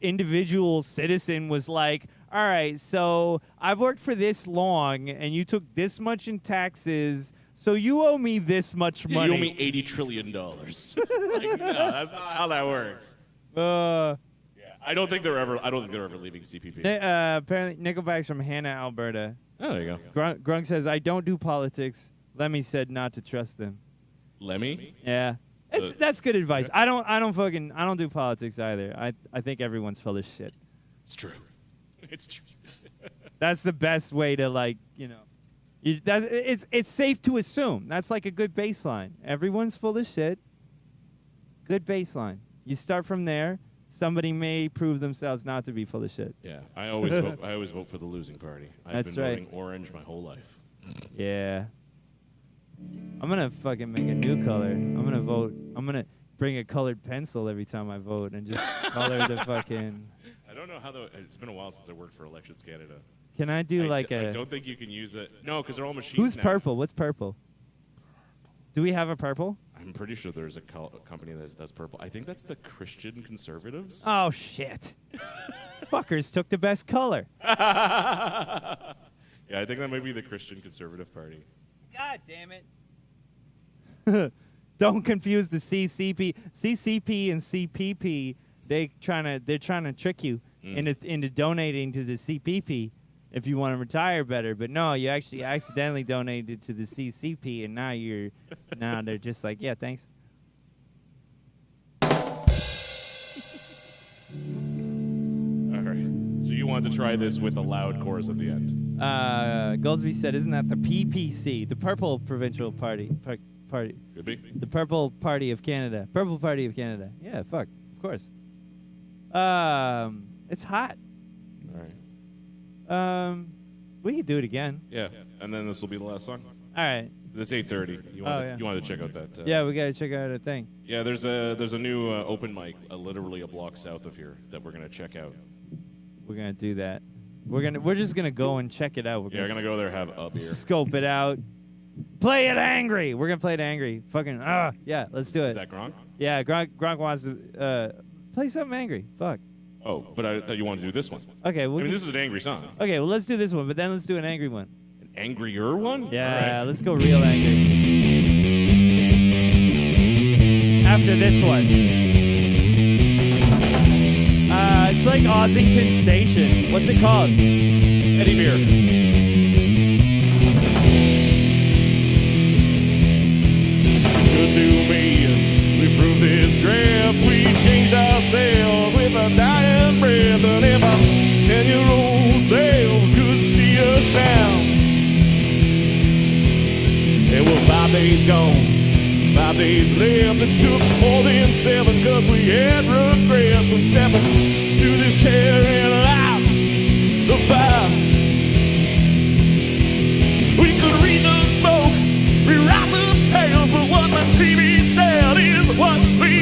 individual citizen was like, all right, so I've worked for this long and you took this much in taxes, so you owe me this much money. You owe me $80 trillion. Like, no, that's not how that works. Yeah, I don't think they're ever leaving CPP. Apparently, Nickelback's from Hannah, Alberta. Oh, there you go. Grunk says, I don't do politics. Lemmy said not to trust them. Lemmy? Yeah. That's good advice. I don't do politics either. I think everyone's full of shit. It's true. It's true. That's the best way to it's safe to assume. That's like a good baseline. Everyone's full of shit. Good baseline. You start from there. Somebody may prove themselves not to be full of shit. Yeah, I always vote for the losing party. I've That's been right. voting orange my whole life. Yeah. I'm gonna fucking make a new color. I'm gonna bring a colored pencil every time I vote and just color the fucking. I don't know how it's been a while since I worked for Elections Canada. Can I do I don't think you can use it. No, because they're all machines Who's now. purple? What's purple? Do we have a purple? I'm pretty sure there's a company that's purple. I think that's the Christian Conservatives. Oh shit! Fuckers took the best color. Yeah, I think that might be the Christian Conservative Party. God damn it! Don't confuse the CCP and CPP. They're trying to trick you into donating to the CPP if you want to retire better. But no, you actually accidentally donated to the CCP, and now they're just like, yeah, thanks. All right. So you want to try this with a loud chorus at the end? Goldsby said, "Isn't that the PPC, the Purple Provincial Party? Party, Could be. the Purple Party of Canada, Purple Party of Canada? Yeah, fuck, of course. It's hot. All right. We could do it again. Yeah, and then this will be the last song. All right. It's 8:30. You wanted to check out that? Yeah, we gotta check out a thing. Yeah, there's a new open mic, literally a block south of here, that we're gonna check out. We're gonna do that. We're just gonna go and check it out. Yeah, we're gonna go there, have a beer. Scope it out. Play it angry. We're gonna play it angry. Fucking yeah, let's do it. Is that Gronk? Yeah, Gronk wants to play something angry. Fuck. Oh, but I thought you wanted to do this one. Okay, I mean, this is an angry song. okay. Well, let's do this one, but then let's do an angry one. An angrier one? Yeah, All right. let's go real angry. After this one. It's like Ossington Station. What's it called? Teddy Beer. Good to me, we proved this draft. We changed ourselves with a dying breath. And if our 10-year-old selves could see us now. And we're 5 days gone, 5 days left. It took more than 7 cause we had regrets. And stepping to this chair and light the fire. We could read the smoke, rewrite the tales, but what the TV said is what we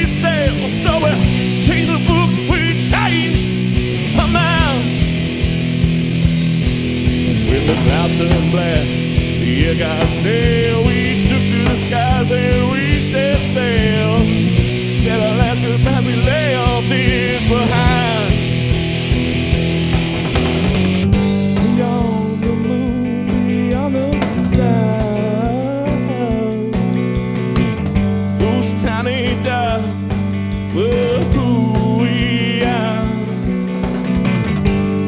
well, we change the books, we change our minds. When the clouds turned black, the air got stale, we took to the skies and we set sail. Said our last goodbye, we lay all this behind. Beyond the moon, beyond the stars, those tiny dots were who we are.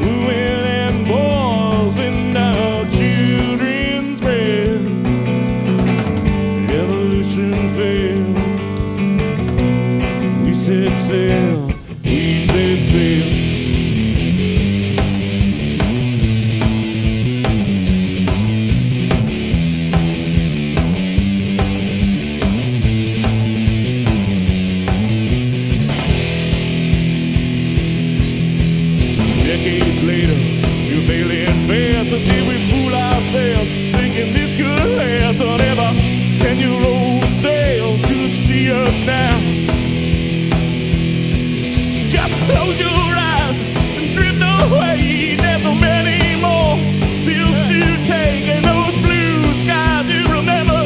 Women and boys in our children's bed. Evolution failed. We set sail, we set sail. Decades later, you're failing fast. Until we fool ourselves, thinking this could last. Whatever 10-year-old sails could see us now. Just close your eyes and drift away. There's so many more pills to take, and those blue skies you remember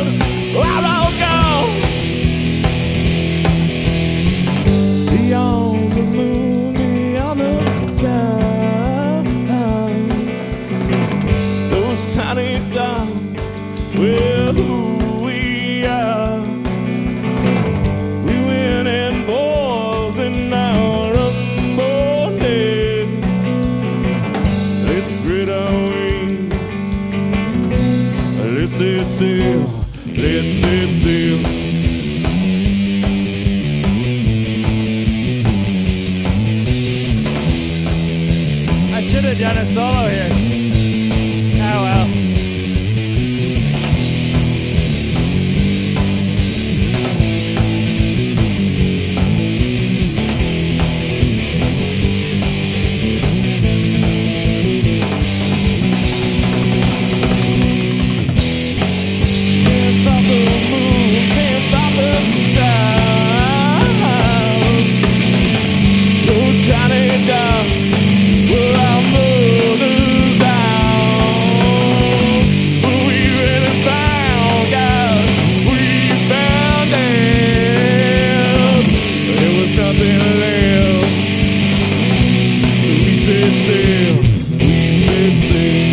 are all gone. Beyond the moon, beyond the stars, those tiny dots were who we are. Women and boys in our unborn dead. Let's spread our wings. Let's set sail. Let's set sail. I should have done a solo here. Oh well. Can't stop the moon, can't stop the stars. Those tiny dots were our mother's house. We really found God, we found it. There was nothing left, so we set sail, we set sail.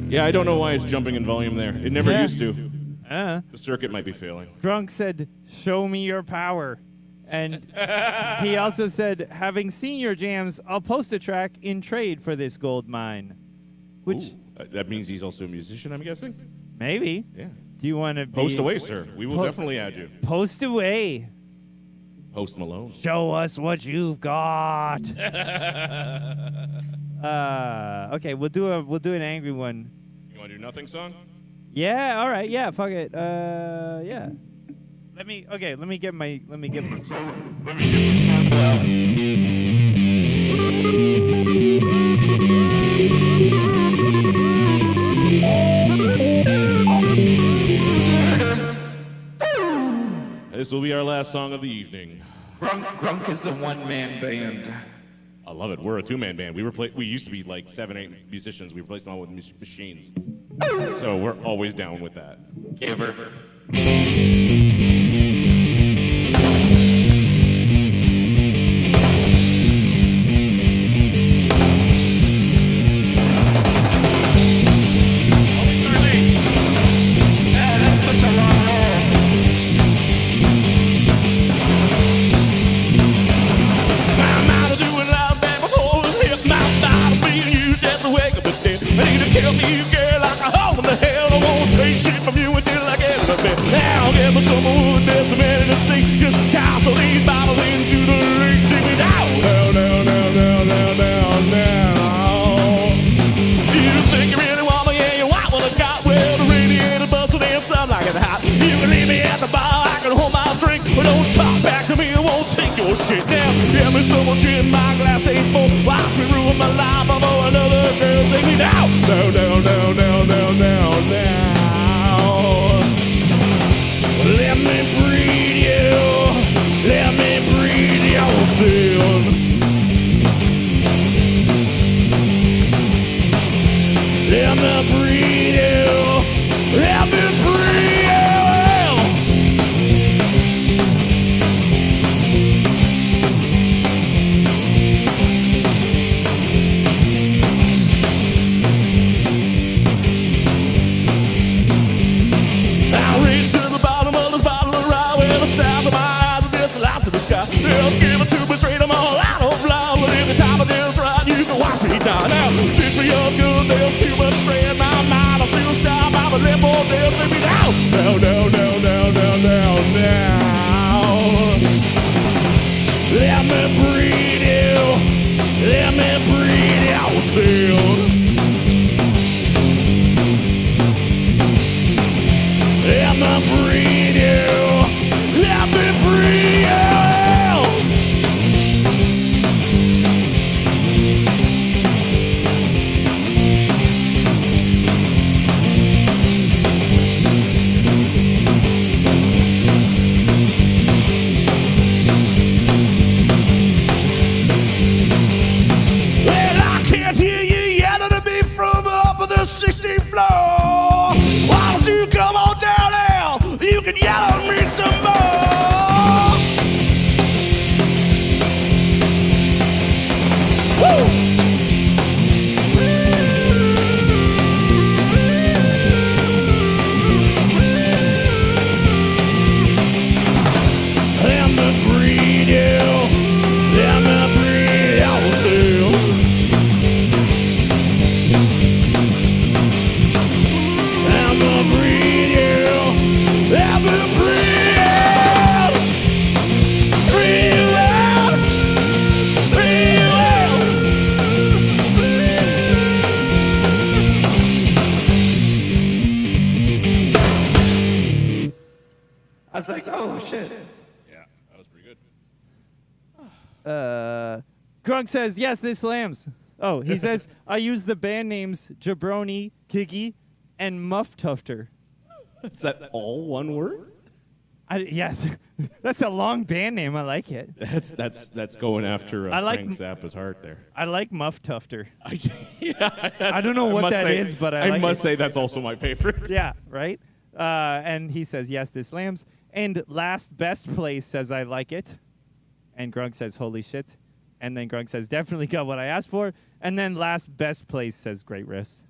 Yeah, I don't know why it's jumping in volume there. It never Yeah. used to. Uh, The circuit might be failing. Drunk said, "Show me your power," and he also said, "Having seen your jams, I'll post a track in trade for this gold mine." Which Ooh, that means he's also a musician, I'm guessing? maybe. Yeah. Do you want to Post away, sir. We will definitely add you. Post away. Post Malone. Show us what you've got. Okay, we'll do an angry one. You want to do nothing song? Yeah, all right. Yeah, fuck it. Yeah. Let me get my This will be our last song of the evening. Grunk is a one-man band. I love it. We're a two-man band. We used to be like 7, 8 musicians. We replaced them all with machines. So we're always down with that. Giver. That's such a long roll. I'm out of doing loud back before I was here. My body being used just to wake up the dead. I need to kill me, girl, like a hole in the hell. I won't take shit from you until I get to bed. Now give me some wood, there's some man in the stink. Just toss all these bottles into the lake. Take me down, down, down, down, down, down, down, down. You think you really want me, yeah, you want what I got. Well, the radiator busted and something like it's hot. You can leave me at the bar, I can hold my drink. But don't talk back to me, I won't take your shit now. Give me so much in my glass, ain't full. Watch me ruin my life, I'm for another girl. Take me down, down, down, down, down, down, down, down. there's too much strain in my mind. I feel shy about the limbo, they'll take me down. Down, down, down, down, down, down, down. Let me breathe you. Let me breathe you. Soon. Let me breathe you. Let me breathe you. Well, I can't hear you yelling at me from up on the 16th floor. Why don't you come on down there? You can yell at me some more. Woo! Let me breathe you. Let me breathe you. Let me breathe you. Let me breathe out. Breathe out. Breathe out. I was like, oh shit. Yeah, that was pretty good. Grunk says, yes, this slams. Oh, he says, I use the band names Jabroni, Kiki, and Muff Tufter. Is that all one word? Yes, that's a long band name. I like it. That's going after I like Frank Zappa's heart there. I like Muff Tufter. I don't know what that is, but I like must it. say that's also my favorite. Yeah, right? And he says, yes, this slams. And last best place says, I like it. And Grunk says, holy shit. And then Grunk says, definitely got what I asked for. And then last best place says, great riffs.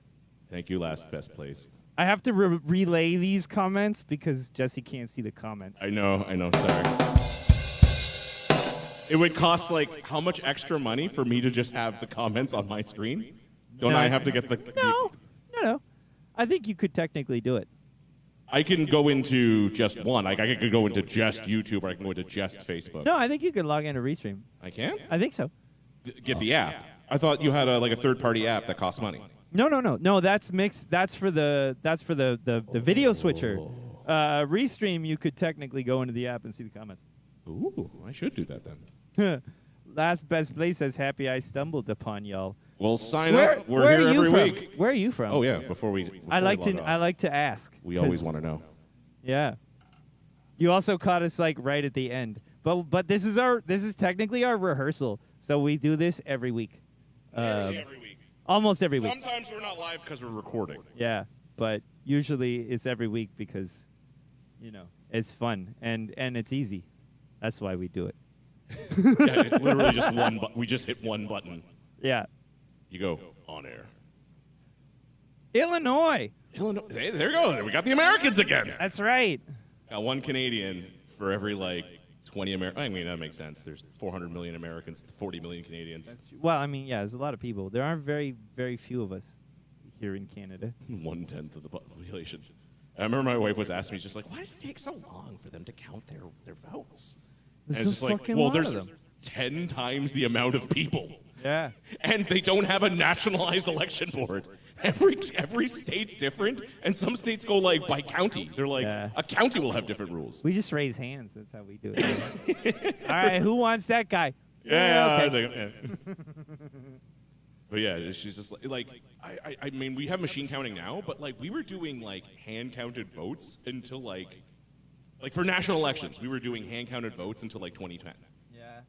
Thank you, last best place. I have to relay these comments because Jesse can't see the comments. I know, sorry. It would cost like how much extra money for me to just have the comments on my screen? Don't No. I have to get the No. I think you could technically do it. I can go into just one. Like I could go into just YouTube or I can go into just Facebook. No, I think you could log into Restream. I can? I think so. Get the app. I thought you had a third-party app that costs money. No. That's mixed. That's for the video switcher. Restream, you could technically go into the app and see the comments. Ooh, I should do that then. Last best place says, happy I stumbled upon y'all. Well, sign Where up. We're are here you every from? week. Where are you from? Oh yeah, before we I like log to. off. I like to ask. We always 'cause- want to know. Yeah. You also caught us like right at the end, but this is technically our rehearsal, so we do this every week. Every week. Almost every week. Sometimes we're not live because we're recording. Yeah, but usually it's every week because, it's fun and it's easy. That's why we do it. Yeah, it's literally just one. We just hit one button. Yeah. You go on air. Illinois. Illinois. Hey, there you go. We got the Americans again. That's right. Got one Canadian for every 20 Americans. I mean, that makes sense. There's 400 million Americans, 40 million Canadians. Well, I mean, yeah, there's a lot of people. There aren't very, very few of us here in Canada. 1/10 of the population. I remember my wife was asking me, just like, why does it take so long for them to count their votes? There's and it's a just like, fucking well, lot there's of them. 10 times the amount of people. Yeah. And they don't have a nationalized election board. Every state's different, and some states go by county. They're like, Yeah. a county will have different rules. We just raise hands. That's how we do it. All right, who wants that guy? Yeah, Okay. yeah. But yeah, she's just I mean, we have machine counting now, but we were doing hand counted votes until for national elections, we were doing hand counted votes until 2010. Yeah.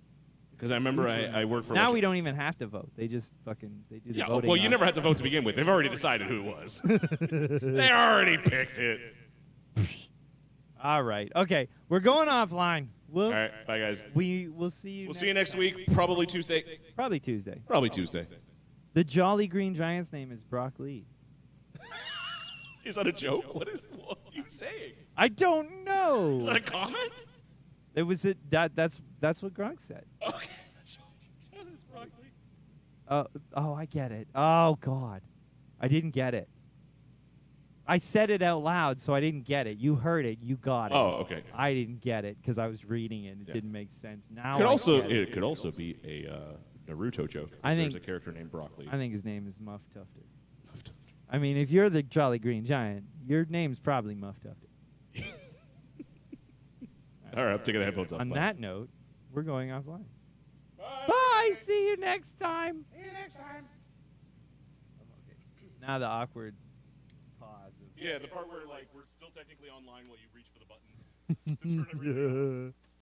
Because I remember I worked for Now we don't even have to vote. They just they do the Yeah, voting. well, you on- never had to vote to begin with. They've already decided who it was. They already picked it. All right. Okay, we're going offline. All right, bye guys. We'll see you. We'll see you next week. Probably Tuesday. Probably Tuesday. Probably Tuesday. The Jolly Green Giant's name is Brock Lee. Is that a joke? What are you saying? I don't know. Is that a comment? It was it. That's what Gronk said. Okay. That's broccoli. Oh, I get it. Oh God. I didn't get it. I said it out loud, so I didn't get it. You heard it. You got it. Oh, okay. I didn't get it because I was reading it. And it didn't make sense. Now Could I also get it. it could also be a Naruto joke. 'Cause I there's think- a character named Broccoli. I think his name is Muff Tufted. I mean, if you're the Jolly Green Giant, your name's probably Muff Tufted. All right, I'm taking the headphones off. On Bye. that note, we're going offline. Bye. See you next time. See you next time. Now the awkward pause. Yeah, the part where like we're still technically online while you reach for the buttons to turn everything on.